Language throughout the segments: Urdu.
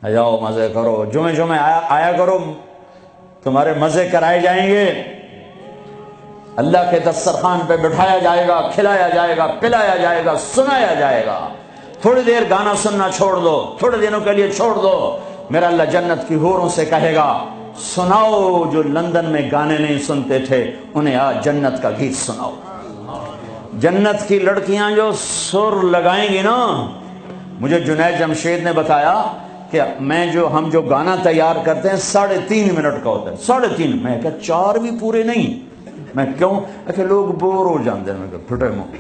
جاؤ مزے کرو، جمعے جمعے آیا کرو، تمہارے مزے کرائے جائیں گے، اللہ کے دسترخوان پہ بٹھایا جائے گا، کھلایا جائے گا، پلایا جائے گا، سنایا جائے گا۔ تھوڑی دیر گانا سننا چھوڑ دو، تھوڑے دنوں کے لیے چھوڑ دو، میرا اللہ جنت کی حوروں سے کہے گا سناؤ جو لندن میں گانے نہیں سنتے تھے انہیں آج جنت کا گیت سناؤ۔ جنت کی لڑکیاں جو سر لگائیں گی نا، مجھے جنید جمشید نے بتایا کہ ہم جو گانا تیار کرتے ہیں 3.5 منٹ کا ہوتا ہے، 3.5، میں کہا 4 بھی پورے نہیں، میں کیوں کہ لوگ بور ہو جاندے ہیں، میں کہا پھٹے منہ،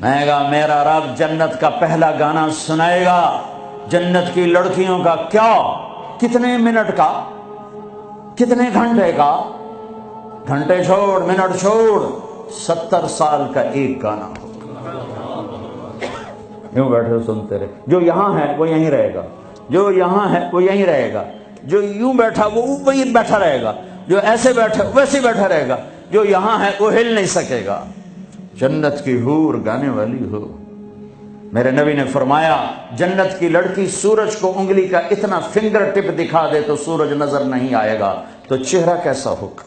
میں کہا میرا رب جنت کا پہلا گانا سنائے گا جنت کی لڑکیوں کا، کیا کتنے منٹ کا، کتنے گھنٹے کا، گھنٹے چھوڑ منٹ چھوڑ، 70 سال کا ایک گانا ہو، یوں بیٹھے سنتے رہے، جو یہاں ہے وہ یہیں رہے گا، جو یہاں ہے وہ یہیں رہے گا، جو یوں بیٹھا وہ وہیں بیٹھا رہے گا، جو ایسے بیٹھا ویسے بیٹھا رہے گا، جو یہاں ہے وہ ہل نہیں سکے گا۔ جنت کی حور گانے والی ہو۔ میرے نبی نے فرمایا جنت کی لڑکی سورج کو انگلی کا اتنا فنگر ٹپ دکھا دے تو سورج نظر نہیں آئے گا، تو چہرہ کیسا ہوگا؟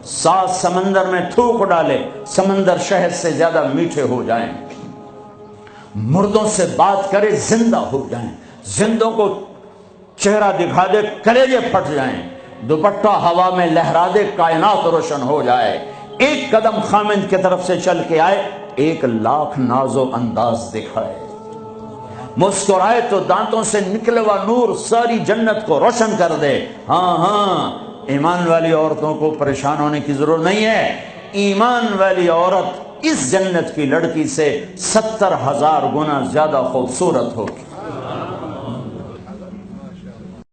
7 سمندر میں تھوک ڈالے، سمندر شہد سے زیادہ میٹھے ہو جائیں، مردوں سے بات کرے زندہ ہو جائیں، زندوں کو چہرہ دکھا دے کلیجے پھٹ جائیں، دوپٹہ ہوا میں لہرا دے کائنات روشن ہو جائے، ایک قدم خامند کی طرف سے چل کے آئے 1,00,000 ناز و انداز دکھائے، مسکرائے تو دانتوں سے نکلے ہوا نور ساری جنت کو روشن کر دے۔ ہاں ایمان والی عورتوں کو پریشان ہونے کی ضرورت نہیں ہے، ایمان والی عورت اس جنت کی لڑکی سے 70,000 گنا زیادہ خوبصورت ہوگی۔